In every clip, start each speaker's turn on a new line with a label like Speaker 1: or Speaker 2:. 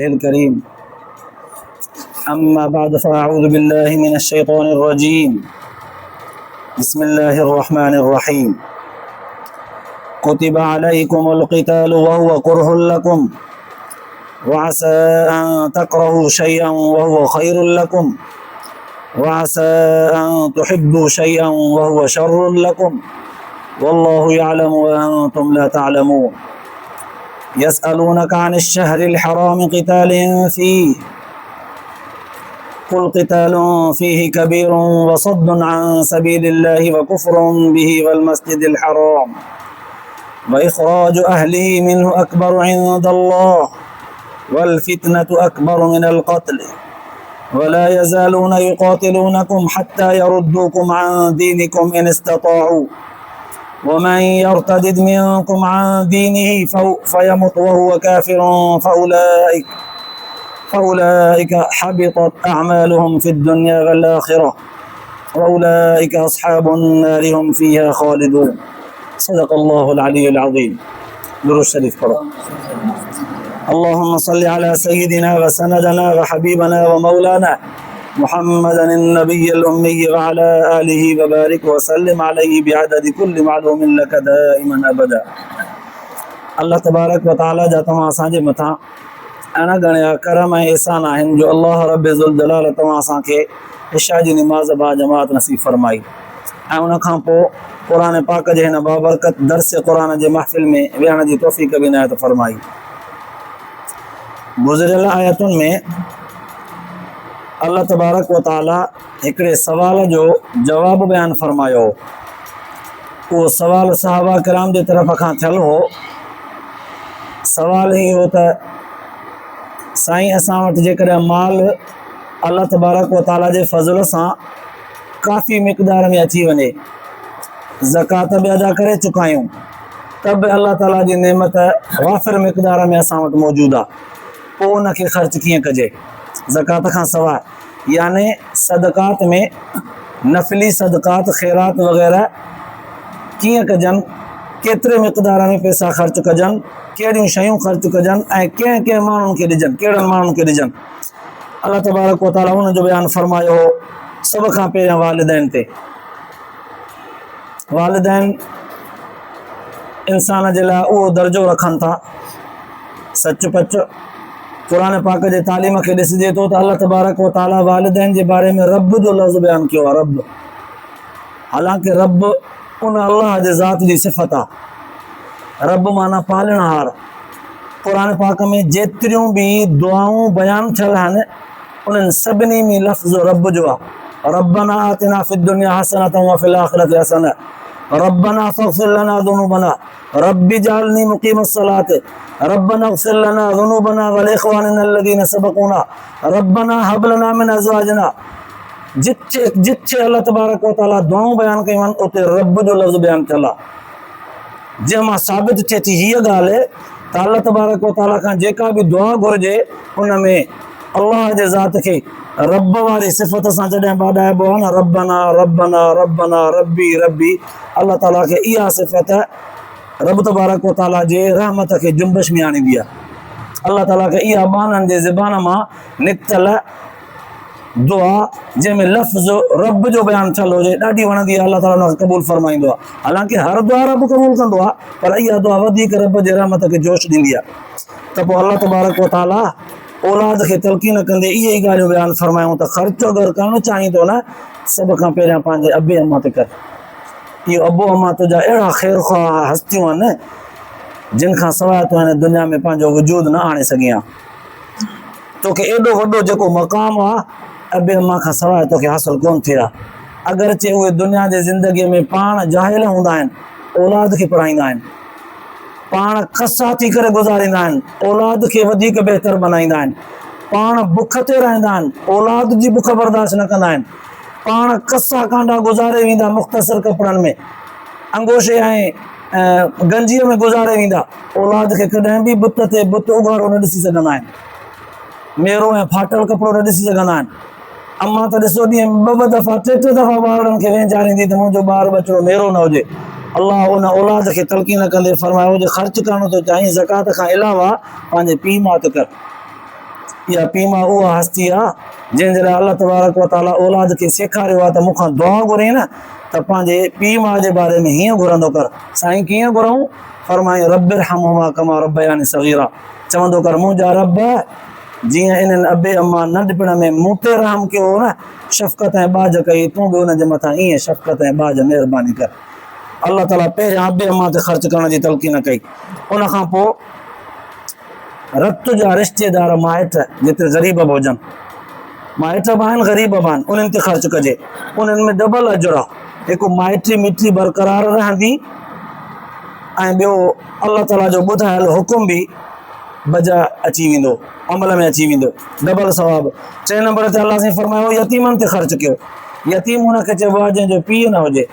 Speaker 1: الكريم. أما بعد فأعوذ بالله من الشيطان الرجيم. بسم الله الرحمن الرحيم. كتب عليكم القتال وهو كره لكم وعسى أن تكرهوا شيئا وهو خير لكم وعسى أن تحبوا شيئا وهو شر لكم والله يعلم وأنتم لا تعلمون. يسألونك عن الشهر الحرام قتال فيه قل قتال فيه كبير وصد عن سبيل الله وكفر به والمسجد الحرام وإخراج أهله منه أكبر عند الله والفتنة أكبر من القتل ولا يزالون يقاتلونكم حتى يردوكم عن دينكم إن استطاعوا ومن يرتد منكم عن دينه فيمت وهو كافر فأولئك حبطت أعمالهم في الدنيا والآخرة وأولئك أصحاب النار هم فيها خالدون. صدق الله العلي العظيم. درود شريف پڑھو. اللهم صل على سيدنا وسندنا وحبيبنا ومولانا محمد النبي الأمي وعلى آله وبارك وسلم عليه بعدد كل معلوم لك دائما أبدا. الله تبارك وتعالى जा तव्हां असांजे मथां अना गणिया करम ऐं एहसान आहिनि जो अल्लाह रब ज़ुल जलाल तव्हां असांखे इशा जी निमाज़ बा जमात नसीब फरमाई ऐं उन खां पोइ क़ुर पाक जे हिन बाबरकत दर्स क़ुर जे महफ़िल में विहण जी तौफ़ीक़ बि इनायत फरमाई। गुज़िरियल आयतुनि में अल्लाह तबारक व तआला हिकिड़े सवाल जो जवाबु बयानु फरमायो। उहो सवाल सहाबा किराम जे तरफ़ खां थियल हो। सवाल ही हो त साईं असां वटि जेकॾहिं माल अल्लाह तबारक व तआला जे फज़ल सां काफ़ी मिक़दार में अची वञे, ज़कात बि अदा करे चुका आहियूं, त बि अल्लाह ताला जी नेमत वाफ़िर मिक़दार में असां वटि मौजूदु आहे, पोइ उनखे ख़र्च कीअं कजे ज़कात खां सवाइ, यानी सदक़ात में नफ़िली सदक़ात ख़ैरात वग़ैरह कीअं कजनि, केतिरे मिक़दार में पैसा ख़र्च कजनि, कहिड़ियूं शयूं ख़र्च कजनि ऐं कंहिं कंहिं माण्हुनि खे ॾिजनि, कहिड़नि माण्हुनि खे ॾिजनि। अल्लाह तबारक व तआला हुन जो बयानु फरमायो हो। सभ खां पहिरियां वालिदैन ते। वालिदैन इंसान जे लाइ उहो दर्जो रखनि था। सच पच क़ुर पाक जे तालीम खे ॾिसिजे थो त अल्लाह तबारक व तआला वालिदैन जे बारे में रब जो लफ़्ज़ बयानु कयो आहे। रब, हालांकि रब उन अल्लाह जे ज़ात जी सिफ़त आहे। रब माना पालणहार। क़ुर पाक में जेतिरियूं बि दुआऊं बयानु थियल आहिनि उन्हनि सभिनी में लफ़्ज़ रब जो आहे। रब्बना आतिना फ़िद दुनिया हसनतन व फ़िल आख़िरति हसनह रब्बना फ़ग़फ़िर लना ज़ुनूबना रब्बि जअलनी मुक़ीमस्सलात रब्बना इग़फ़िर लना ज़ुनूबना व लिइख़वानिना अल्लज़ीना सबक़ूना रब्बना हब लना मिन अज़वाजिना। जिथे अल्लाह तबारक व तआला दुआऊं बयानु कयूं आहिनि उते रब जो लफ़्ज़ बयानु थियल आहे। जंहिंमां साबित थिए थी हीअ ॻाल्हि त अल्लाह तबारक व तआला खां जेका बि दुआ घुरिजे उन में अल्लाह जे ज़ात खे रब वारी सिफ़त सां जॾहिं बाॾाइबो आहे न, रब्बना रब्बना रब्बना रब्बी रब्बी, अल्लाह ताला खे इहा सिफ़त रब तबारक व तआला जे रहमत खे जुंबश में आणींदी आहे। अल्लाह ताला खे इहा बाननि जे ज़बान मां निकितल दुआ जंहिंमें लफ़्ज़ रब जो बयानु थियल हुजे ॾाढी वणंदी आहे, अल्लाह ताला उनखे क़बूल फरमाईंदो आहे। हालांकि हर दुआ रब क़बूल कंदो आहे, पर इहा दुआ वधीक रब जे रहमत खे जोश ॾींदी आहे। त पोइ अल्लाह तबारक व तआला औलाद खे तलक़ीन कंदे इहे ई ॻाल्हियूं बयानु फरमायूं त ख़र्चु अगरि करणु चाहीं थो न, सभ खां पहिरियां पंहिंजे अबे अम्मा ते कर। इहो अबो अम्मा तुंहिंजा अहिड़ा ख़ैरख़्वाह हस्तियूं आहिनि जिन खां सवाइ तूं हिन दुनिया में पंहिंजो वजूद न आणे सघीं आहे। तोखे एॾो वॾो जेको मक़ाम आहे अबे अम्मा खां सवाइ तोखे हासिलु कोन थिए आहे। अगरचे उहे दुनिया जे ज़िंदगीअ में पाण जाहिल हूंदा आहिनि, औलाद खे पढ़ाईंदा आहिनि, पाण खसा थी करे गुज़ारींदा आहिनि, औलाद खे वधीक बहितर बनाईंदा आहिनि, पाण बुख ते रहंदा आहिनि, औलाद जी बुख बर्दाश्त न कंदा आहिनि, पाण कसा कांडा गुज़ारे वेंदा मुख़्तसर कपिड़नि में, अंगोशे ऐं गंजीअ में गुज़ारे वेंदा, औलाद खे कॾहिं बि बुत ते बुत उघाड़ो न ॾिसी सघंदा आहिनि, मेरो ऐं फाटल कपिड़ो न ॾिसी सघंदा आहिनि। अम्मा त ॾिसो ॾींहं ॿ दफ़ा टे दफ़ा ॿारनि खे वेंचारींदी त मुंहिंजो ॿार बचड़ो मेरो न हुजे। अल्लाह उन औलाद खे तलक़ीन कंदे फरमायो जे ख़र्च करणो थो चाहीं ज़कात खां अलावा पंहिंजे पीउ माउ ते कर। इहा पीउ मां उहा हस्ती आहे जंहिंजे लाइ अलाह तबारक व ताला औलाद खे सेखारियो आहे त मूंखां दुआ घुरी न त पंहिंजे पीउ माउ जे बारे में हीअं घुरंदो कर। साईं कीअं घुरूं? फरमाई रब्बिर हमहुमा कमा रब्बयानी सगीरा, चवंदो कर मुंहिंजा रब जीअं इन्हनि अबे अम्मा नंढपिण में मूं ते रहम कयो हो न, शफ़क़त ऐं बाज कई, तूं बि उनजे मथां ईअं शफ़क़त ऐं बाज महिरबानी कर। अलाह ताला पहिरियां अबे अम्मा ते ख़र्च करण जी तलक़ीन कई। उनखां पोइ रत जा रिश्तेदार माइट जेतिरे ग़रीब बि हुजनि, माइट बि आहिनि ग़रीब बि आहिनि, उन्हनि ते ख़र्च कजे। उन्हनि में डबल अजुर आहे, हिकु माइटी मिठी बरक़रार रहंदी ऐं ॿियो अलाह ताला जो ॿुधायल हुकुम बि बजा अची वेंदो, अमल में अची वेंदो, डबल सवाबु। 3 नंबर ते अलाह साईं फरमायो यतीमनि ते ख़र्च कयो। यतीम हुनखे चइबो आहे जंहिंजो पीउ न हुजे,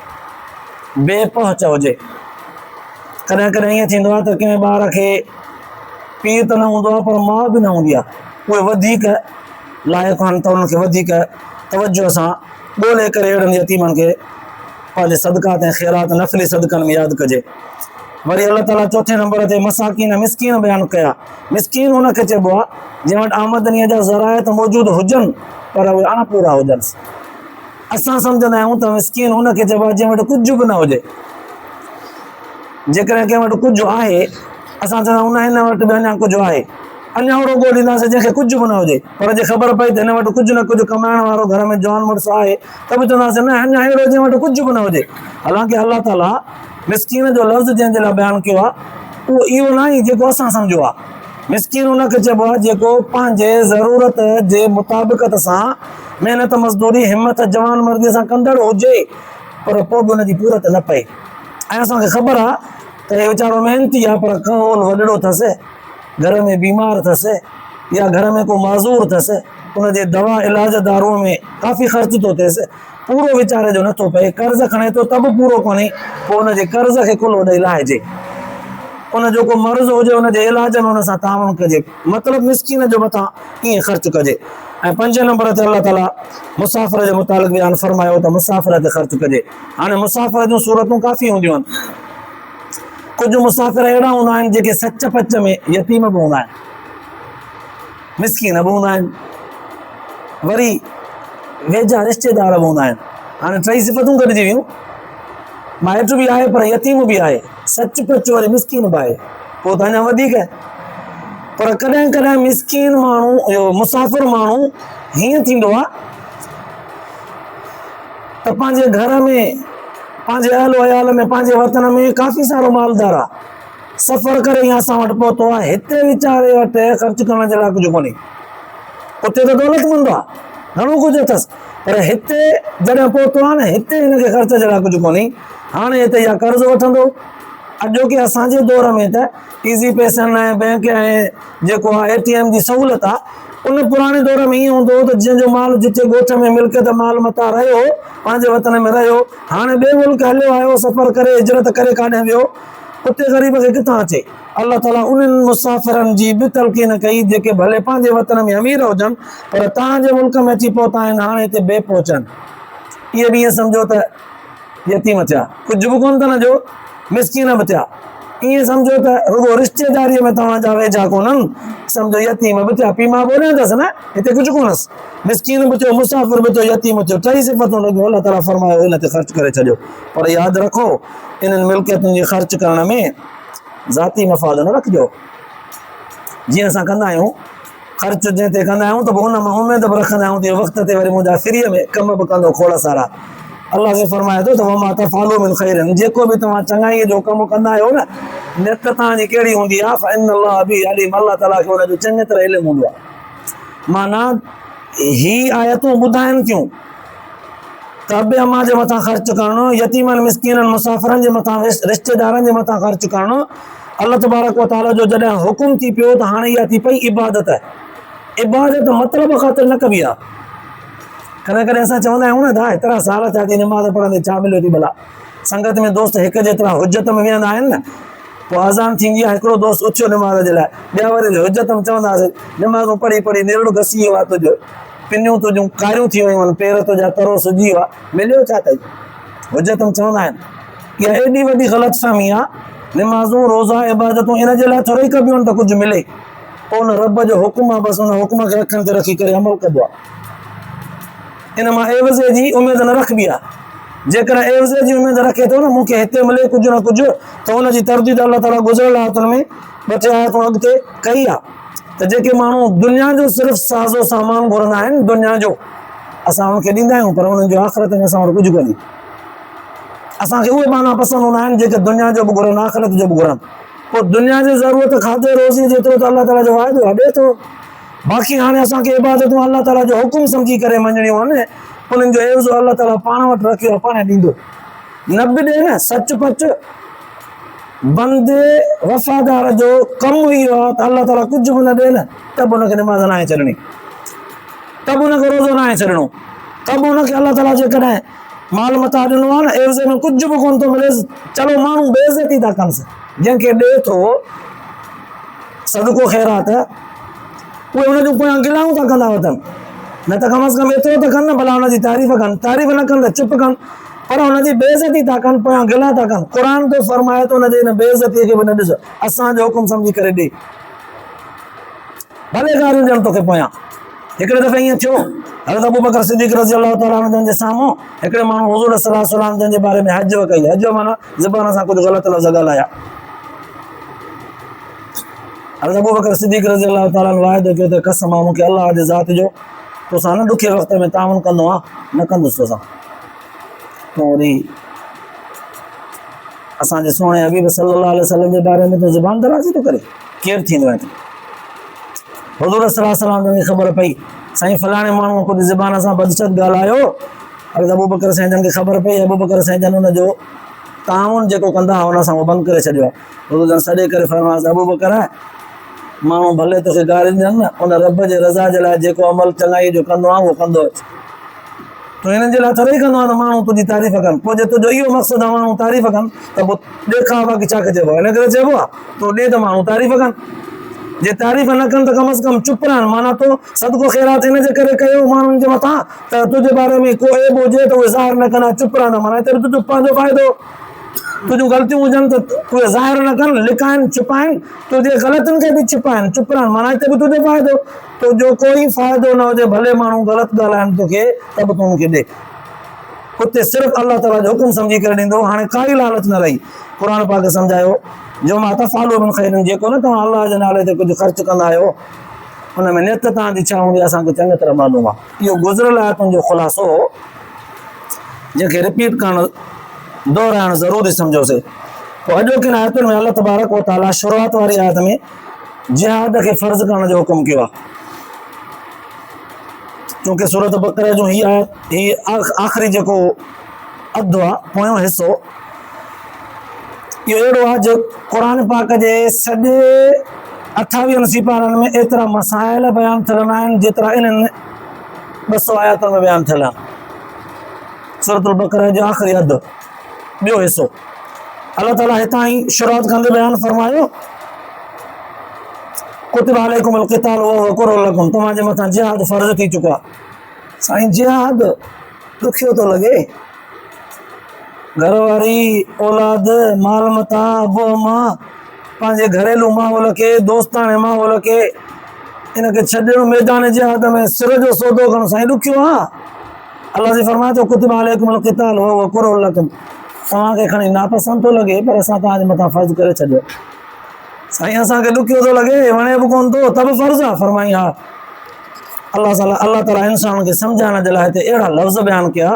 Speaker 1: बेपहुच हुजे। कॾहिं कॾहिं ईअं थींदो आहे त कंहिं ॿार खे पीउ त न हूंदो आहे पर माउ बि न हूंदी आहे, उहे वधीक लाइक़ु आहिनि त उन्हनि खे वधीक तवजो सां ॻोल्हे करे अहिड़नि यतीमनि खे पंहिंजे सदक़ात ऐं ख़ैरात नफ़िली सदक़नि में यादि कजे। वरी अलाह ताला 4 नंबर ते मसाकीन मिसकीन बयानु कया। मिसकीन हुनखे चइबो आहे जंहिं वटि आमदनीअ जा ज़राइत मौजूदु हुजनि पर उहे अणपूरा हुजनि। असां सम्झंदा आहियूं त मिसकीन हुनखे चइबो आहे जंहिं वटि कुझु बि न हुजे। जेकॾहिं कंहिं वटि कुझु आहे, असां चवंदा आहियूं न हिन वटि बि अञा कुझु आहे, अञा ओड़ो ॻोल्हींदासीं जंहिंखे कुझु बि न हुजे। पर जे ख़बर पई त हिन वटि कुझु न कुझु कमाइण वारो घर में जवान मुड़ुसु आहे त बि चवंदासीं न अञा अहिड़ो जंहिं वटि कुझु बि न हुजे। हालांकि अलाह ताला मिसकीन जो लफ़्ज़ जंहिंजे लाइ बयानु कयो आहे उहो इहो न आहे जेको असां सम्झो आहे। मिसकीन हुनखे चइबो आहे जेको पंहिंजे ज़रूरत जे मुताबिक़त सां महिनत मज़दूरी हिमत जवान मर्दीअ सां कंदड़ हुजे पर पोइ बि हुनजी पूरत न पए। ऐं असांखे ख़बर आहे त हे वीचारो महिनती आहे पर कौन वॾड़ो अथसि, घर में बीमार अथसि या घर में को माज़ूर अथसि, उनजे दवा इलाज दारूअ में काफ़ी ख़र्च थो थिएसि, पूरो वीचारे जो नथो पए, कर्ज़ खणे थो त बि पूरो कोन्हे, पोइ उनजे कर्ज़ खे कुलो ॾेई लाहिजे। उनजो को मर्ज़ हुजे उनजे इलाज में उन सां ताउन कजे, मतिलबु मिसकीन जो मथां ईअं ख़र्च कजे। ऐं 5 नंबर ते अलाह ताला मुसाफ़िर जे मुतालिक़ बयानु फरमायो त मुसाफ़िर ते ख़र्च कजे। हाणे मुसाफ़िर जूं सूरतूं काफ़ी हूंदियूं आहिनि। कुझु मुसाफ़िर अहिड़ा हूंदा आहिनि जेके सच पच में यतीम बि हूंदा आहिनि, मिसकीन बि हूंदा आहिनि, वरी वेझा रिश्तेदार बि हूंदा आहिनि। हाणे 3 सिफ़तूं गॾिजी वियूं, माइट बि आहे पर यतीम बि आहे, सच पच वरी मिसकीन बि आहे, पोइ त अञा वधीक। पर कॾहिं कॾहिं मिसकीन माण्हू इहो मुसाफ़िर माण्हू हीअं थींदो आहे त पंहिंजे घर में पंहिंजे अहल वयाल में पंहिंजे वतन में काफ़ी सारो मालदार आहे, सफ़र करे या असां वटि पहुतो आहे, हिते वीचारे वटि ख़र्च करण जे लाइ कुझु कोन्हे। उते त दौलतमंद आहे, घणो कुझु अथसि, पर हिते जॾहिं पहुतो आहे न हिते हिनखे ख़र्च जे लाइ कुझु कोन्हे। हाणे हिते या कर्ज़ वठंदो, अॼोके असांजे दौर में त ईज़ी पैसनि ऐं बैंक ऐं जेको आहे ATM जी सहूलियत आहे, उन पुराणे दौर में ईअं हूंदो हो त जंहिंजो माल जिते ॻोठ में मिल्कियत माल मथां रहियो पंहिंजे वतन में रहियो, हाणे ॿिए मुल्क हलियो आयो सफ़र करे हिजरत करे काॾहें वियो, उते ग़रीब खे किथां अचे। अलाह ताला उन्हनि मुसाफ़िरनि जी बि तलक़ीन कई जेके भले पंहिंजे वतन में अमीर हुजनि पर तव्हांजे मुल्क में अची पहुता आहिनि, हाणे हिते बेपहुचनि, इहे बि ईअं सम्झो त यतीम थिया, कुझु बि कोन था न जो मिसकीन बि थिया। ईअं सम्झो त रुगो रिश्तेदारीअ में तव्हांजा वेझा कोन्हनि, सम्झो यतीम बि थिया, पीउ माउ ॿोलिया अथसि न, हिते कुझु कोन्हसि, मिसकीन बि थियो, मुसाफ़िर बि थियो, यतीम थियो, 3 सिफ़तूं लॻियूं। अलाह ताला फरमायो इन ते ख़र्च करे छॾियो, पर यादि रखो इन्हनि मिल्कियतुनि जे ख़र्च करण में ज़ाती मफ़ाद न रखिजो। जीअं असां कंदा आहियूं ख़र्च जंहिं ते कंदा आहियूं त पोइ उन मां उमेद बि रखंदा आहियूं त वक़्त ते वरी मुंहिंजा फ्रीअ में कम बि कंदो खोड़ सारा। अलाह खे फरमाए थो त वमा तफ़अलू मिन ख़ैरिन, जेको बि तव्हां चङाईअ जो कमु कंदा आहियो न, नियत तव्हांजी कहिड़ी हूंदी आहे, फ़इन्नल्लाह बिही अलीम, अलाह ताला खे हुनजो चङी तरह इल्मु हूंदो आहे। माना ही आयतूं ॿुधाइनि थियूं त अबे अम्मा जे मथां ख़र्च करणो, यतीमनि मिसकीननि मुसाफ़िरनि जे मथां रिश्तेदारनि जे मथां ख़र्च करणो, अलाह तबारक व तआला जो जॾहिं हुकुम थी पियो त हाणे इहा थी पई इबादत। इबादत मतिलब ख़ातिर न कबी आहे। कॾहिं कॾहिं असां चवंदा आहियूं न दा हेतिरा साल थिया थी निमाज़ पढ़ंदे छा मिलियो थी भला, संगत में दोस्त हिकु जेतिरा हुजत में वेहंदा आहिनि न, पोइ अज़ान थींदी आहे, हिकिड़ो दोस्त उथियो निमाज़ जे लाइ, ॿिया वरी हुजत में चवंदासीं निमाज़ूं पढ़ी पढ़ी निरड़ो घसी वियो आहे तुंहिंजो, पिनियूं तुंहिंजूं कारियूं थी वियूं आहिनि, पेर तुंहिंजा तरो सुजी वियो आहे, मिलियो छा अथई, हुजत में चवंदा आहिनि। इहा एॾी वॾी ग़लतफ़हमी आहे, निमाज़ूं रोज़ा इबादतूं इन जे लाइ थोरी कबियूं आहिनि त कुझु मिले, पोइ उन रब जो हुकुम आहे, बसि उन हुकुम खे अखियुनि ते रखी करे अमल कबो आहे। इन मां एवज़े जी उमेद न रखबी आहे। जेकॾहिं एवज़े जी उमेद रखे थो न मूंखे हिते मिले कुझु न कुझु, त हुनजी तरदीद अलाह ताला गुज़िरियल आयतुनि में 2 आयतूं अॻिते कई आहे त जेके माण्हू दुनिया जो सिर्फ़ु साज़ो सामान घुरंदा आहिनि, दुनिया जो असां उनखे ॾींदा आहियूं, पर उन्हनि जो आख़िरत में असां वटि कुझु कोन्हे। असांखे उहे माना पसंदि हूंदा आहिनि जेके दुनिया जो बि घुरनि, आख़िरत जो बि घुरनि। पोइ दुनिया जी ज़रूरत खाधे रोज़ी जेतिरो त अलाह ताला जो वाइदो आहे ॾिए थो। बाक़ी हाणे असांखे इबादतूं अलाह ताला जो हुकुम सम्झी करे मञणियूं आहिनि, उन्हनि जो एवज़ो अलाह ताला पाण वटि रखियो आहे, पाण ॾींदो। न बि ॾिए न, सच पच बंदे वफ़ादार जो कमु इहो आहे त अलाह ताला कुझु बि न ॾिए न त बि हुनखे निमाज़ न आहे छॾणी, त बि हुनखे रोज़ो न आहे छॾणो, त बि हुनखे अलाह ताला जेकॾहिं माल मता ॾिनो आहे न, एवज़े में कुझु बि कोन थो मिलेसि। चलो माण्हू बेइज़ती था कनि, जंहिंखे ॾिए थो सदको ख़ैरात, उहे हुनजो पोयां गिलाऊं था कंदा वठनि, न त कम अज़ कम एतिरो त कनि न, भला हुनजी तारीफ़ कनि, तारीफ़ न कनि त चुप कनि, पर हुनजी बेइज़ती था कनि, पोयां गिला था कनि। क़ुर तो फरमाए थो हुनजे हिन बेइज़तीअ खे बि न ॾिस, असांजो हुकुम सम्झी करे ॾे, भले ॻाल्हियूं ॾियनि तोखे पोयां। हिकिड़े दफ़े ईअं थियो, हज़रत अबू बकर सिद्दीक़ रज़ी अल्लाह ताला अन्हु जे साम्हूं हिकिड़े माण्हू हुज़ूर सल्लल्लाहु अलैहि वसल्लम जंहिंजे बारे में हज कई, हज माना ज़बान सां कुझु ग़लति लफ़्ज़ ॻाल्हाया। हज़रत अबू बकर सिद्दीक़ रज़ी अल्लाह ताला वाइदो कयो त कसम आहे मूंखे अलाह जे ज़ात जो, तोसां न ॾुखे वक़्त में ताउन कंदो आहे, न कंदुसि तोसां। पोइ वरी असांजे सोणे हबीब सल्लल्लाहु अलैहि वसल्लम जे बारे में तो ज़ुबान दराज़ी थो करे, केरु थींदो आहे? हुज़ूर सल्लल्लाहु अलैहि वसल्लम खे ख़बर पई साईं फलाणे माण्हू कुझु ज़बान सां बदशत ॻाल्हायो, हज़रत अबू बकर साईं जन खे ख़बर पई, अबू बकर साईं जन हुनजो ताउन जेको कंदा हुन सां उहो बंदि करे छॾियो आहे। हुज़ूर जन सॾे करे फरमायोसि, अबू बकर माण्हू भले तोखे गारियूं ॾियनि न, उन रब जे रज़ा जे लाइ जेको अमल चङाई जो कंदो आहे उहो कंदो अच, तूं हिननि जे लाइ थोरी कंदो आहे त माण्हू तुंहिंजी तारीफ़ कनि। पोइ जे तुंहिंजो इहो मक़सदु आहे माण्हू तारीफ़ कनि त पोइ ॾेखाव बाक़ी छा चइबो आहे, इन करे चइबो आहे तूं ॾे त माण्हू तारीफ़ कनि। जे तारीफ़ न कनि त कम अज़ कम चुप रहनि, माना तो सदको ख़ैरात हिन जे करे कयो माण्हुनि जे मथां त तुंहिंजे बारे में को ऐब हुजे त उहे ज़ाहिर न कनि, चुप रहनि, माना हिते बि तुंहिंजो पंहिंजो फ़ाइदो। तुंहिंजूं ग़लतियूं हुजनि त उहे ज़ाहिर न कनि, लिकाइनि, छुपाइनि, तुंहिंजे ग़लतियुनि खे बि छिपाइनि, चुप रहनि, माना हिते बि तुंहिंजो फ़ाइदो। तुंहिंजो कोई फ़ाइदो न हुजे, भले माण्हू ग़लति ॻाल्हाइनि तोखे त बि तूं हुनखे ॾे। उते सिर्फ़ु अलाह ताला जो हुकुम सम्झी करे ॾींदो। हाणे काई लालच न रही। क़ुर पाक सम्झायो, जो मां तफ़ालु बिन ख़ैरिन, जेको न तव्हां अलाह जे नाले ते कुझु ख़र्च कंदा आहियो, हुन में नियत तव्हांजी छा हूंदी असांखे चङी तरह मालूम आहे। इहो गुज़िरियल आयतुनि जो ख़ुलासो जंहिंखे रिपीट करणु, दोहराइणु ज़रूरी सम्झोसीं। पोइ अॼोके आयतुनि में अलाह तबारक व तआला शुरूआत वारी आयत में जिहाद खे फ़र्ज़ करण जो हुकुम कयो आहे। चूंकि सूरत बकरा जो ही आख़िरी जेको अधु आहे, पोयों हिसो, इहो अहिड़ो आहे जो क़ुर पाक जे सॼे 28 सिपारनि में एतिरा मसाइल बयानु थियल न आहिनि जेतिरा इन्हनि 200 आयतुनि में बयानु थियल आहिनि। सूरत बकरा जो आख़िरी अधु, ॿियो हिसो, अलाह ताला हितां ई शुरूआत कंदे बयानु फरमायो, कुतिबा अलैकुमुल क़िताल वहुव कुर्हुल लकुम, तव्हांजे मथां जिहाद फ़र्ज़ थी चुको आहे। साईं जिहाद ॾुखियो थो लॻे, घरवारी, औलाद, माल मता, अबो मां, पंहिंजे घरेलू माहौल खे, दोस्ताणे माहौल खे, इनखे छॾणु मैदान जिहाद में सिर जो सौदो करणु साईं ॾुखियो आहे। अलाह जी फरमाए थो, कुतिबा अलैकुमुल क़िताल वहुव कुर्हुल लकुम, तव्हांखे खणी नापसंद थो लॻे पर असां तव्हांजे मथां फ़र्ज़ करे छॾियो। साईं असांखे ॾुखियो थो लॻे, वणे बि कोन थो, त बि फ़र्ज़ु आहे। फरमाई हा, अलाह ताला इंसान खे सम्झाइण जे लाइ हिते अहिड़ा लफ़्ज़ बयानु कया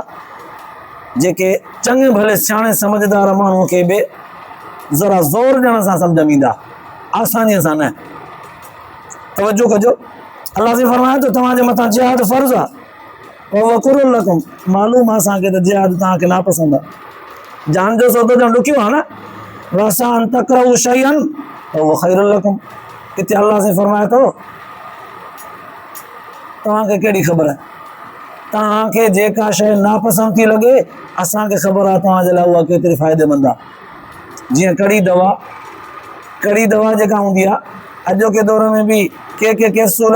Speaker 1: जेके चङे भले सियाणे समझदार माण्हूअ खे बि ज़रा ज़ोर ॾियण सां सम्झ में ईंदा, आसानीअ सां न। तवजो कजो, अलाह जी फरमाए थो तव्हांजे मथां जिहाद फ़र्ज़ु आहे, वहुव कुर्हुल लकुम, मालूम आहे असांखे त जिहाद तव्हांखे नापसंद आहे, जान जो सौदो ॾियणु ॾुखियो आहे न। वसा अन तकरहू शैअन वहुव खैरुल लकुम, हिते अलाह से फरमाए थो तव्हांखे कहिड़ी ख़बर आहे, तव्हांखे जेका शइ नापसंद थी लॻे असांखे ख़बर आहे तव्हांजे लाइ उहा केतिरी फ़ाइदेमंद आहे। जीअं कड़ी दवा जेका हूंदी आहे, अॼोके दौर में बि के कैप्सूल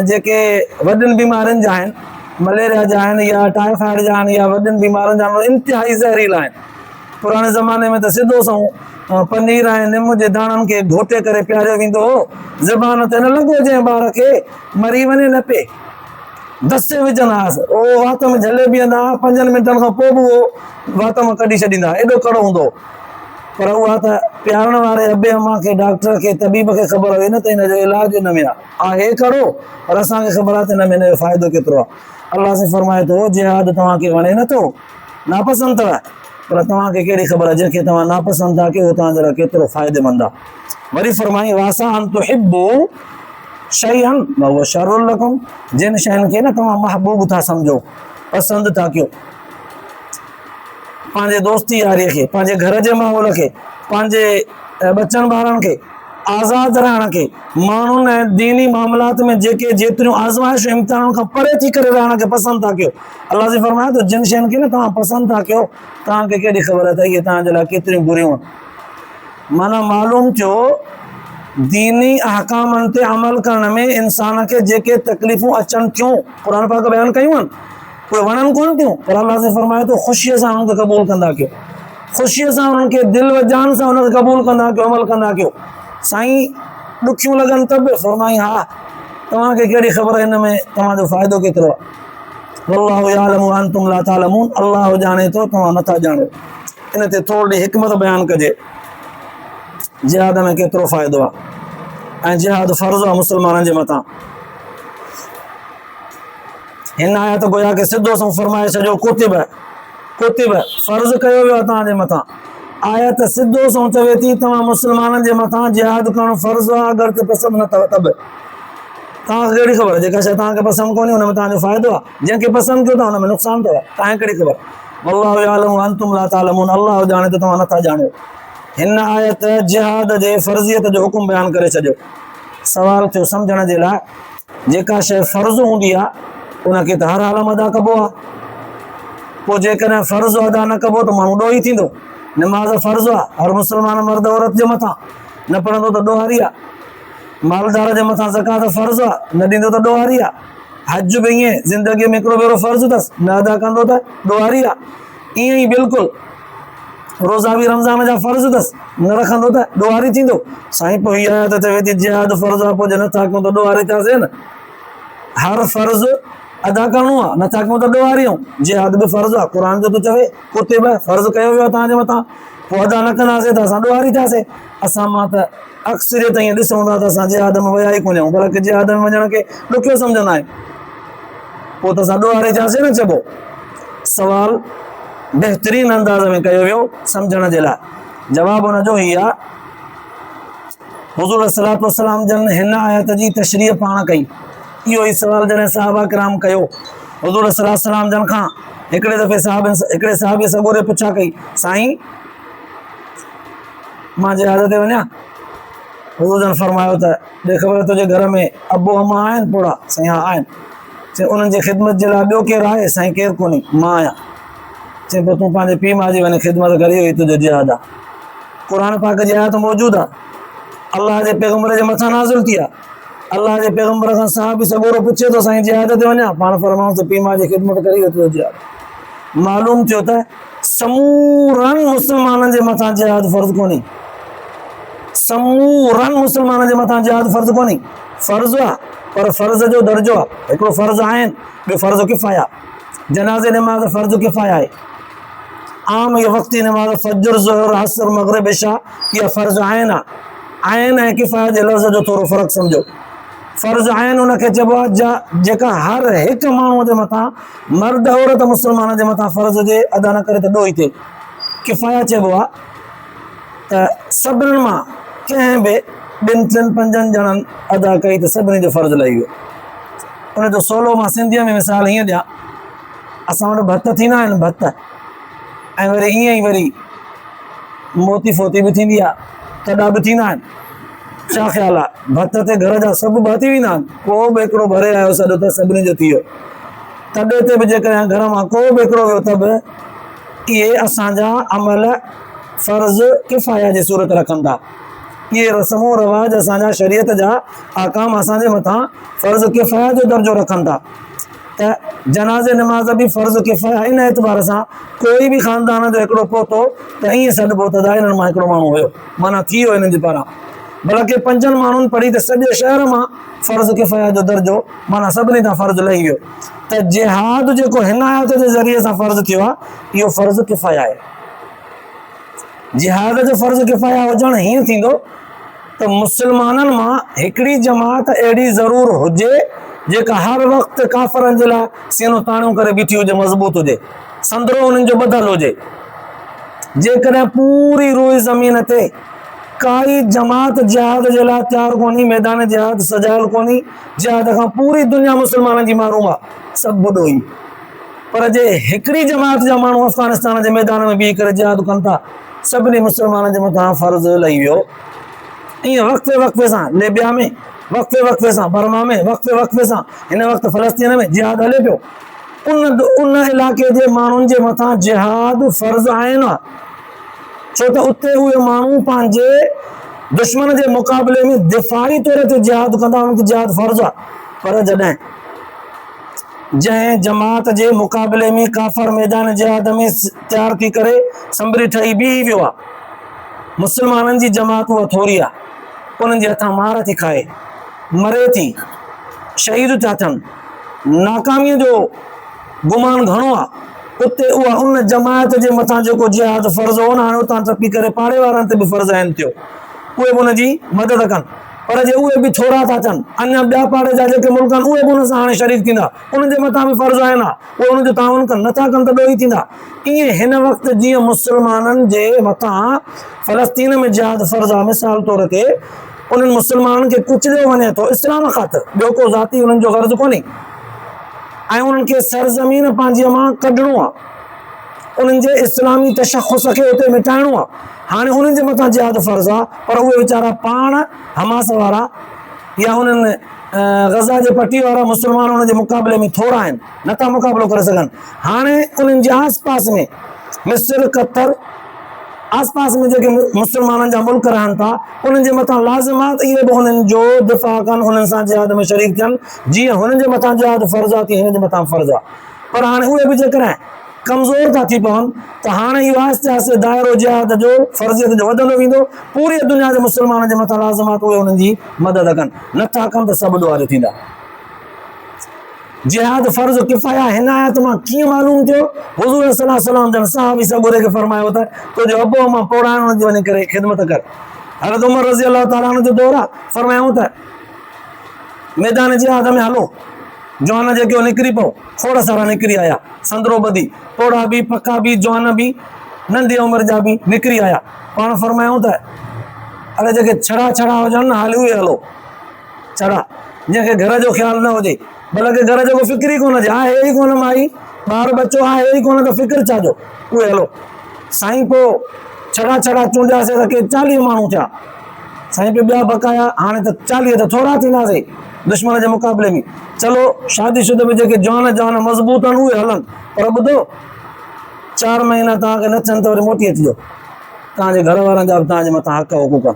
Speaker 1: जेके वॾियुनि बीमारियुनि जा आहिनि, मलेरिया जा आहिनि या टाइफाइड जा आहिनि या वॾियुनि बीमारियुनि जा आहिनि, इंतिहाई ज़हरीला आहिनि। पुराणे ज़माने में त सिधो सऊं पनीर ऐं निम जे दाणनि खे घोटे करे पीआरियो वेंदो हो, ज़बान ते न लॻो जंहिं ॿार खे मरी वञे न पे दसे विझंदासीं, उहो वात में झले बीहंदा, 5 मिंटनि खां पोइ बि उहो वात मां कढी छॾींदा, एॾो कड़ो हूंदो। पर उहा त पीआरण वारे अबे अम्मा खे, डॉक्टर खे, तबीब खे ख़बर हुई न त हिन जो इलाज हिन में आहे कड़ो, पर असांखे ख़बर आहे त हिन में हिन जो फ़ाइदो केतिरो आहे। अलाह से फरमाए थो, जिहाद तव्हांखे वणे नथो, नापसंद अथव, पर तव्हांखे कहिड़ी ख़बर आहे जंहिंखे तव्हां नापसंद था कयो उहो तव्हांजे लाइ केतिरो फ़ाइदेमंद आहे। वरी फरमाई वासा अन तुहिब्बू शैअन वहुव शर्रुन लकुम, जिन शयुनि खे न तव्हां महबूब था सम्झो, पसंदि था कयो, पंहिंजे दोस्ती यारीअ खे, पंहिंजे घर जे माहौल खे, पंहिंजे बचनि ॿारनि खे, आज़ादु रहण खे, माण्हुनि ऐं दीनी मामलात में जेके जेतिरियूं आज़माइश इम्तिहान खां परे थी करे रहण खे पसंदि था कयो। अलाह जी फरमाए थो, जिन शयुनि खे न तव्हां पसंदि था कयो, तव्हांखे केॾी ख़बर आहे त इहे तव्हांजे लाइ केतिरियूं बुरियूं आहिनि। माना मालूम थियो दीनी अहकामनि ते अमल करण में इंसान खे जेके तकलीफ़ूं अचनि थियूं, क़ुर पाक बयानु कयूं आहिनि, उहे वणनि कोन थियूं, पर अलाह से फरमाए थो ख़ुशीअ सां उन्हनि खे क़बूल कंदा कयो, ख़ुशीअ सां उन्हनि खे दिलि व जान सां उनखे क़बूल कंदा कयो, अमल कंदा कयो। साईं ॾुखियूं लॻनि त बि फरमाई हा, तव्हांखे कहिड़ी ख़बर हिन में तव्हांजो फ़ाइदो केतिरो आहे। वल्लाहु यालमु व अंतुम ला तालमून, अल्लाह ॼाणे थो, तव्हां नथा ॼाणो। इन ते थोरी हिकमत बयानु कजे, जिहाद में केतिरो फ़ाइदो आहे ऐं जिहाद फ़र्ज़ु आहे मुस्लमाननि जे मथां। हिन आयत गोया खे सिधो सो फरमाए छॾियो, कुतिब कुतिब फ़र्ज़ु कयो वियो आहे तव्हांजे मथां। आयत सिधो सो चवे थी तव्हां मुस्लमाननि जे मथां जिहाद करणु फ़र्ज़ु आहे, अगरि त पसंदि न अथव त बि। तव्हांखे कहिड़ी ख़बर, जेका शइ तव्हांखे पसंदि कोन्हे हुन में तव्हांजो फ़ाइदो आहे, जंहिंखे पसंदि कयो था हुन में नुक़सानु अथव, तव्हांखे कहिड़ी ख़बर। वल्लाहु यालमु व अंतुम ला तालमून, अल्लाह ॼाणे त तव्हां नथा ॼाणो। हिन आयत जिहाद जे फ़र्ज़ियत जो हुकुम बयानु करे छॾियो। सवाल थियो सम्झण जे लाइ, जेका शइ फ़र्ज़ु हूंदी आहे उनखे त हर हाल में अदा कबो आहे, पोइ जेकॾहिं फ़र्ज़ु अदा न कबो त माण्हू ॾोही थींदो। नमाज़ फ़र्ज़ु आहे हर मुस्लमान मर्द औरत जे मथां, न पढ़ंदो त ॾोहारी आहे। मालदार जे मथां ज़कात फ़र्ज़ु आहे, न ॾींदो त ॾोहारी आहे। हज बि ईअं ज़िंदगीअ में हिकिड़ो भेरो फ़र्ज़ु अथसि, न अदा कंदो त ॾोहारी आहे। ईअं ई बिल्कुलु रोज़ा बि रमज़ान जा फ़र्ज़ु अथसि, न रखंदो त ॾोहारी थींदो। साईं पोइ हीअ आयत चवे थी जिहाद फ़र्ज़ु आहे, पोइ जे नथा कयूं त ॾोहारी थियासीं न। हर फ़र्ज़ु अदा करिणो आहे, नथा कयूं त ॾोहारियूं। जिहाद बि फ़र्ज़ु आहे, क़ुर जो थो चवे कुतिब फ़र्ज़ु कयो वियो आहे तव्हांजे मथां, पोइ अदा न कंदासीं त असां ॾोहारी थियासीं। असां मां त अक्सरियत ईअं ॾिसूं था त असां जिहाद में विया ई कोन आहियूं, बल्कि जिहाद में वञण खे ॾुखियो सम्झंदा आहियूं, पोइ त असां ॾोहारे थियासीं न चइबो। सवाल बहितरीन अंदाज़ में कयो वियो सम्झण जे लाइ। जवाबु हुनजो ही आहे, हुज़ूर सल्लल्लाहु अलैहि वसल्लम जन हिन आयत जी तशरीह पाण कई। इहो ई सवाल जॾहिं सहाबा किराम कयो हुज़ूर सल्लल्लाहु अलैहि वसल्लम जन खां, हिकिड़े दफ़े हिकिड़े साहिबी सॻोरे पुछा कई, साईं मां जिहाद ते वञा? हुज़ूर जन फरमायो त ॾे ख़बर तुंहिंजे घर में अबो अम्मा आहिनि पोड़ा? साईं हा आहिनि। चई उन्हनि जी ख़िदमत जे लाइ ॿियो केरु आहे? साईं केरु कोन्हे, मां आहियां। चई पोइ तूं पंहिंजे पीउ माउ जी वञी ख़िदमत करी, हुई तुंहिंजो जिहाद आहे। क़ुर पाक जी आयत मौजूदु आहे, अलाह जे पैगम्बर जे मथां नाज़िल थी आहे। अलाह जे पैगम्बर खां साहिबी सॻोरो पुछे थो, साईं जिहाद ते वञा? पाण फरमाऊं त पीउ माउ जी ख़िदमत करी तुंहिंजो जिहाद। मालूम थियो त समूरनि मुस्लमाननि जे मथां जिहाद फ़र्ज़ु कोन्हे, समूरनि मुस्लमाननि जे मथां जिहाद फ़र्ज़ु कोन्हे। फ़र्ज़ु आहे पर फ़र्ज़ जो दर्जो आहे, हिकिड़ो फ़र्ज़ु आहिनि, ॿियो फ़र्ज़ु किफ़ाया। जनाज़े नमाज़ फ़र्ज़ु किफ़ाया आहे, आम इहा वक़्ती नमाज़ फजर ज़ोहर असर मग़रिब इशा इहा फ़र्ज़ु आहिनि आहे। आहिनि ऐं किफ़ाया जे लफ़्ज़ जो थोरो फ़र्क़ु सम्झो। फ़र्ज़ु आहिनि उनखे चइबो आहे जेका हर हिकु माण्हूअ जे मथां, मर्द औरत मुस्लमान जे मथां फ़र्ज़ु जे अदा न करे त ॾोही थिए। किफ़ाया चइबो आहे त सभिनीनि मां कंहिं बि 2-3-5 ॼणनि अदा कई त सभिनी जो फ़र्ज़ु लही वियो। उनजो सवलो मां सिंधीअ में मिसाल हीअं ॾियां, असां वटि भत थींदा आहिनि, भत, ऐं वरी ईअं ई वरी मोती फोती बि थींदी आहे, कॾा बि थींदा आहिनि। छा ख़्यालु आहे? भत ते घर जा सभु भाती वेंदा आहिनि, को बि हिकिड़ो भरे आयो सॼो त सभिनी जो थी वियो। तॾहिं ते बि जेकॾहिं घर मां को बि हिकिड़ो वियो त बि इहे असांजा अमल फ़र्ज़ु किफ़ाया जी सूरत रखनि था। इहे रस्मो रवाज असांजा शरीयत जा आकाम असांजे मथां फ़र्ज़ु किफ़ाया जो दर्जो रखनि था। त जनाज़े नमाज़ भी फ़र्ज़ किफ़ाया। इन एतबार सां कोई बि ख़ानदान जो हिकिड़ो पहुतो त ईअं सॾिबो त हिननि मां हिकिड़ो माण्हू हुयो, माना थी वियो हिननि जे पारां। बल्कि 5 माण्हुनि पढ़ी त सॼे शहर मां फ़र्ज़ किफ़ाया जो दर्जो माना सभिनी तां फ़र्ज़ु लही वियो। त जिहाद जेको हिन आयत जे ज़रिए सां फ़र्ज़ु थियो आहे, इहो फ़र्ज़ु किफ़ाया आहे। जिहाद जो फ़र्ज़ु किफ़ाया हुजणु हीअं थींदो त मुस्लमाननि मां हिकिड़ी जमात अहिड़ी ज़रूरु हुजे जेका हर वक़्तु काफ़रनि जे लाइ सीनो ताणियूं करे बीठी हुजे, मज़बूत हुजे, संदरो उन्हनि जो ॿधल हुजे। जेकॾहिं पूरी रुई ज़मीन ते काई जमात जिहाद जे लाइ तयारु कोन्हे, मैदान जिहाद सजायल कोन्हे, जिहाद खां पूरी दुनिया मुस्लमाननि जी मारूं आहे, सभु ॿुॾो ई। पर जे हिकिड़ी जमात जा माण्हू अफ़गानिस्तान जे मैदान में बीह करे जिहाद कनि था, सभिनी मुस्लमाननि जे मथां फ़र्ज़ु लही वियो। ईअं वक़्फ़े वक़्फ़े सां लिबिया में, वक़्फ़े वक़्फ़े सां बर्मा में, वक़्फ़े वक़्फ़े सां हिन वक़्तु फ़लस्तीन में जिहाद हले पियो। उन इलाइक़े जे माण्हुनि जे मथां जिहाद फ़र्ज़ु आहिनि, छो त उते उहे माण्हू पंहिंजे दुश्मन जे मुक़ाबले में दिफ़ाई तौर ते जिहाद कंदा, उन्हनि खे जिहाद फ़र्ज़ु आहे। पर जॾहिं जंहिं जमात जे मुक़ाबले में काफ़र मैदान जिहाद में तयारु थी करे संभरी ठही बीह वियो आहे, मुस्लमाननि जी जमात उहा थोरी आहे, उन्हनि जे हथां मार थी खाए, मरे थी, शहीद था थियनि, नाकामीअ जो गुमान घणो आहे, उते उहा उन जमात जे मथां जेको जिहाद फ़र्ज़ु हो न, हाणे उतां टपी करे पाड़े वारनि ते बि फ़र्ज़ु आहिनि थियो, उहे बि उनजी मदद कनि। पर जे उहे बि थोरा था थियनि, अञा ॿिया पाड़े जा जेके मुल्क आहिनि उहे बि उन सां हाणे शरीक थींदा, उन्हनि जे मथां बि फ़र्ज़ु आहिनि, उहे उनजो ताउन कनि, नथा कनि त ॿियो ई थींदा। ईअं हिन वक़्तु जीअं मुस्लमाननि जे मथां फ़लस्तीन में जिहाद फ़र्ज़ु आहे, मिसाल तौर ते उन्हनि मुस्लमाननि खे कुचलियो वञे थो इस्लाम ख़ातिर, ॿियो को ज़ाती उन्हनि जो गर्ज़ु कोन्हे, ऐं उन्हनि खे सरज़मीन पंहिंजे मां कढणो आहे, उन्हनि जे इस्लामी तशख़ुस खे उते मिटाइणो आहे। हाणे उन्हनि जे मथां जिहाद फ़र्ज़ु आहे, पर उहे वीचारा पाण हमास वारा या उन्हनि गज़ा जे पट्टी वारा मुस्लमान उन जे मुक़ाबले में थोरा आहिनि, नथा मुक़ाबिलो करे सघनि। हाणे उन्हनि जे आस पास में मिस्र, कतर, आस पास में जेके मुस्लमाननि जा मुल्क रहनि था, उन्हनि जे मथां लाज़िमात इहे बि हुननि जो दिफ़ा कनि, हुननि सां जिहाद में शरीक थियनि, जीअं हुननि जे मथां जिहाद फ़र्ज़ु आहे तीअं हिन जे मथां फ़र्ज़ु आहे। पर हाणे उहे बि जेकॾहिं कमज़ोर था थी पवनि त हाणे इहो आहिस्ते आहिस्ते दाइरो जिहाद जो फ़र्ज़ियत जो वधंदो वेंदो, पूरी दुनिया जे मुस्लमाननि जे मथां लाज़िमात उहे उन्हनि जी मदद कनि, नथा कनि त सभु ॾुआरियूं थींदा। जिहाद फ़र्ज़ु किफ़ाया हिन आयत मां कीअं मालूम थियो? हुज़ूर सल्लल्लाहु अलैहि वसल्लम जन सहाबी सबूरे खे फरमायो त तुंहिंजो अबो मां पोड़ाइण हुनजी वञी करे ख़िदमत कर। हज़रत उमर रज़ी अल्लाह ताला अन्हु जो दौर आहे, फरमायूं त मैदान जिहाद में हलो, जवान जेके निकिरी पओ, खोड़ सारा निकिरी आया, संदरो ॿधी, पोड़ा बि, पका बि, जवान बि, नंढी उमिरि जा बि निकिरी आया। पाण फरमायूं त अरे जेके छड़ा छड़ा हुजनि न, हाली उहे हलो, छड़ा जंहिंखे घर जो ख़्यालु न हुजे, बल्कि घर जो को फ़िक्र ई कोन हुजे, आहे ई कोन माई, ॿार बच्चो आहे ई कोन, त फ़िक्र छा जो, उहे हलो। साईं पोइ छड़ा छड़ा चूंडियासीं त के 40 माण्हू थिया, साईं पे ॿिया बकाया, हाणे त 40 त थोरा थींदासीं दुश्मन जे मुक़ाबले में। चलो शादीशुदा में जेके जवान जवान मज़बूत आहिनि उहे हलनि, पर ॿुधो 4 महीना तव्हांखे न थियनि त वरी मोटी अचिजो, तव्हांजे घर वारनि जा बि तव्हांजे मथां हक़ हुक़ूक़।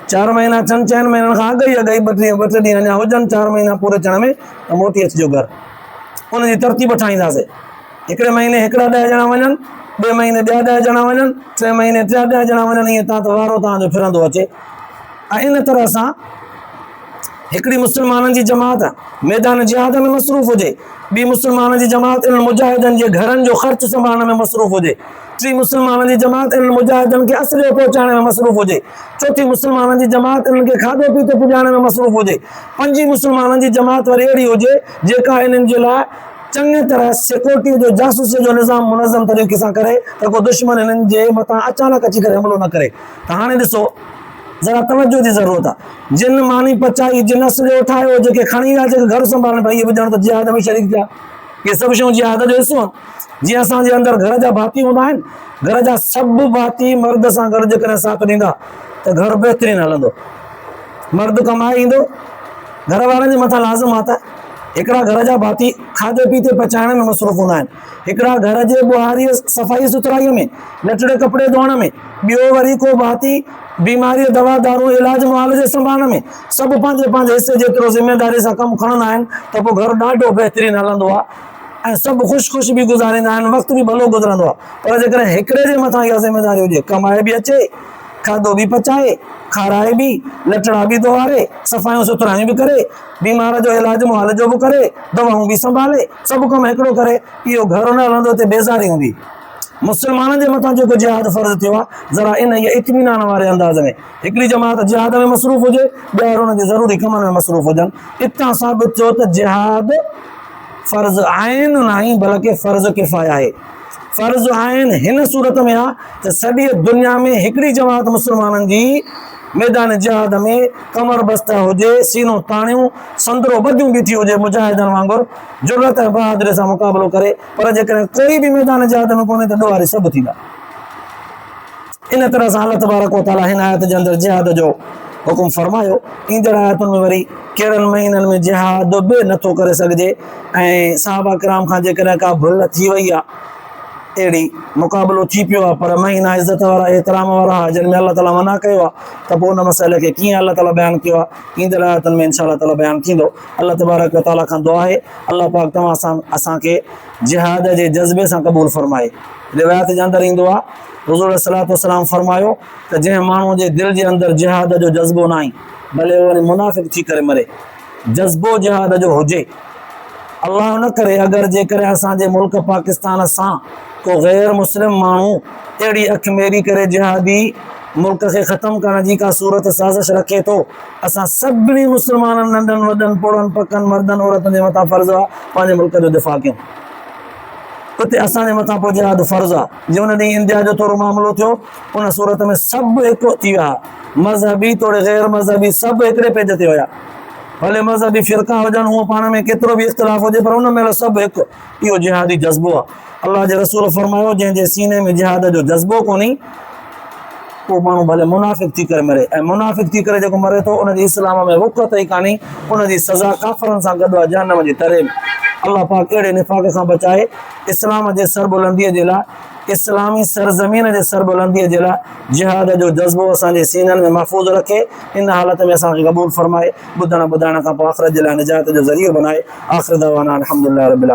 Speaker 1: 4 महीना थियनि, 4 महीननि खां अॻु ई 2 ॾींहं अञा हुजनि 4 महीना पूरे थियण में, त मोटी अचिजो घर। उनजी तरतीब ठाहींदासीं, हिकिड़े महीने हिकिड़ा 10 ॼणा वञनि, ॿिए महीने ॿिया 10 ॼणा वञनि, 3 महीने 10 ॼणा वञनि, ईअं तव्हां त वारो तव्हांजो फिरंदो अचे। ऐं इन तरह सां हिकिड़ी मुस्लमाननि जी जमात मैदान जिहाद में मसरूफ़ हुजे, ॿी मुस्लमाननि जी जमात इन्हनि मुजाहिदनि जे घरनि जो ख़र्च संभालण में मसरूफ़ हुजे, टी मुस्लमाननि जी जमात इन्हनि मुजाहिदनि खे असलियो पहुचाइण में मसरूफ़ हुजे, चौथी मुस्लमाननि जी जमात इन्हनि खे खाधो पीतो पुॼाइण में मसरूफ़ हुजे, पंजी मुस्लमाननि जी जमात वरी अहिड़ी हुजे जेका इन्हनि जे लाइ चङी तरह सिक्योरिटी जो जासूसी जो निज़ाम मुनज़म तरीक़े सां करे त को दुश्मन हिननि जे मथां अचानक अची करे हमलो न करे। त हाणे ॾिसो, ज़रा तवजो जी ज़रूरत आहे, जिन मानी पचाई, जिन असलियो ठाहियो, जेके खणी विया, जेके घर संभालनि पिया, इहे बि ॼण त जिहाद में शरीक थिया। इहे सभु शयूं जिहाद जो हिसो आहिनि। जीअं असांजे अंदरि घर जा भाती हूंदा आहिनि, घर जा सभु भाती मर्द सां गॾु जेकॾहिं साथ ॾींदा त घर बहितरीनु हलंदो, मर्द कमाए ईंदो, घर वारनि जे मथां लाज़िम आहे त हिकिड़ा घर जा भाती खाधे पीते पचाइण में मसरूफ़ हूंदा आहिनि, हिकिड़ा घर जे ॿुहारीअ सफ़ाई सुथराईअ में, लटड़े कपिड़े धोअण में, ॿियो वरी को भाती बीमारी दवा दारू इलाज मुआवजे संभाल में सब पंहिंजे पंहिंजे हिस्से जेतिरो ज़िम्मेदारी सां कमु खणंदा आहिनि त पोइ घर ॾाढो बहितरीनु हलंदो आहे ऐं सभु ख़ुशि बि गुज़ारींदा आहिनि, वक़्तु बि भलो गुज़रंदो आहे। पर जेकॾहिं हिकिड़े जे मथां इहा ज़िम्मेदारी हुजे, कमाए बि अचे, खाधो बि पचाए, खाराए बि, लटड़ा बि धोआरे, सफ़ाइयूं सुथरायूं बि करे, बीमार जो इलाज मुआवजो बि करे, दवाऊं बि संभाले, सभु कमु हिकिड़ो करे, इहो घर न हलंदो ते बेज़ारी हूंदी। मुस्लमाननि जे मथां जेको जिहाद फ़र्ज़ थियो आहे, ज़रा इन इत्मीनान वारे अंदाज़ में हिकिड़ी जमात जिहाद में मसरूफ़ हुजे, ॿिया हुन जे ज़रूरी कमनि में मसरूफ़ हुजनि। इतां साबित थियो त जिहाद फ़र्ज़ आइन न आहे बल्कि फ़र्ज़ किफ़ाया आहे। फ़र्ज़ आइन हिन सूरत में आहे त सॼी दुनिया में हिकिड़ी जमात मुस्लमाननि जी मैदान जिहाद में कमर बस्ता हुजे, सीनो ताणियूं, संदरो बदियूं बीठी हुजे, मुजाहिदनि वांगुरु जुरत ऐं बहादुरी सां मुक़ाबिलो करे। पर जेकॾहिं कोई बि मैदान जिहाद में कोन्हे त ॾोहारी सभु थींदा। इन तरह सां अल्लाह तबारक व तआला हिन आयत जे अंदरि जिहाद जो हुकुम फरमायो। ईंदड़ आयतुनि में वरी कहिड़नि महीननि में जिहाद बि नथो करे सघिजे ऐं सहाबा किराम खां जेकॾहिं का भुल थी वई आहे, अहिड़ी मुक़ाबिलो थी पियो आहे पर महीना इज़त वारा एतिराम वारा जिन में अल्लाह ताला मना कयो आहे, त पोइ उन मसइले खे कीअं अल्लाह ताला बयानु कयो आहे, ईंदड़ आयतुनि में इंशा अल्लाह ताला बयानु थींदो। अल्लाह तबारक व तआला खां दुआ आहे अल्लाह पाक तव्हां असांखे जिहाद जे जज़्बे सां क़बूल फरमाए। रिवायत जे अंदरि ईंदो आहे, हुज़ूर सल्लल्लाहु अलैहि वसल्लम फरमायो त जंहिं माण्हू जे दिलि जे अंदरि जिहाद जो जज़्बो न आहे, भले उहो मुनाफ़िक़ थी करे मरे, जज़्बो जिहाद जो हुजे। अल्लाह न करे अगरि जेकॾहिं असांजे मुल्क पाकिस्तान सां को गैर मुस्लिम माण्हू अहिड़ी अखि मेरी करे जिहादी मुल्क खे ख़तमु करण जी का सूरत साज़िश रखे थो, असां सभिनी मुस्लमाननि नंढनि वॾनि पोड़नि पकनि मर्दनि औरतुनि जे मथां फ़र्ज़ु आहे पंहिंजे मुल्क जो दिफ़ा कयूं। उते असांजे मथां पोइ जिहाद फ़र्ज़ु आहे। जीअं उन ॾींहुं इंडिया जो थोरो मामिलो थियो, उन सूरत में सभु हिकु थी विया, मज़हबी तोड़े गैर मज़हबी सभु हिकिड़े पेज ते हुया। भले मज़हबी फ़िरका हुजनि, उहो पाण में केतिरो बि इख़्तिलाफ़ हुजे, पर उन महिल सभु हिकु। इहो जिहादी जज़्बो आहे। अल्लाह जे रसूल फरमायो जंहिंजे सीने में जिहाद जो जज़्बो कोन्हे, उहो माण्हू भले मुनाफ़िक़ थी करे मरे, ऐं मुनाफ़िक़ थी करे जेको मरे थो उनजी इस्लाम में वक़्त ई कान्हे, उनजी सज़ा काफ़रनि सां गॾु आहे, जहन्नम जी तरे में। अल्लाह पाक अहिड़े निफ़ाक़ खां बचाए, इस्लाम जे सरबुलंदीअ जे लाइ, इस्लामी सरज़मीन जे सरबुलंदीअ जे लाइ जिहाद जो जज़्बो असांजे सीननि में महफ़ूज़ रखे। इन हालत में असांखे क़बूल फरमाए, ॿुधण ॿुधाइण खां पोइ आख़िरत जे लाइ निजात जो ज़रियो बनाए। आख़िर दवाना अल्हम्दुलिल्लाह रब्बिल आलमीन।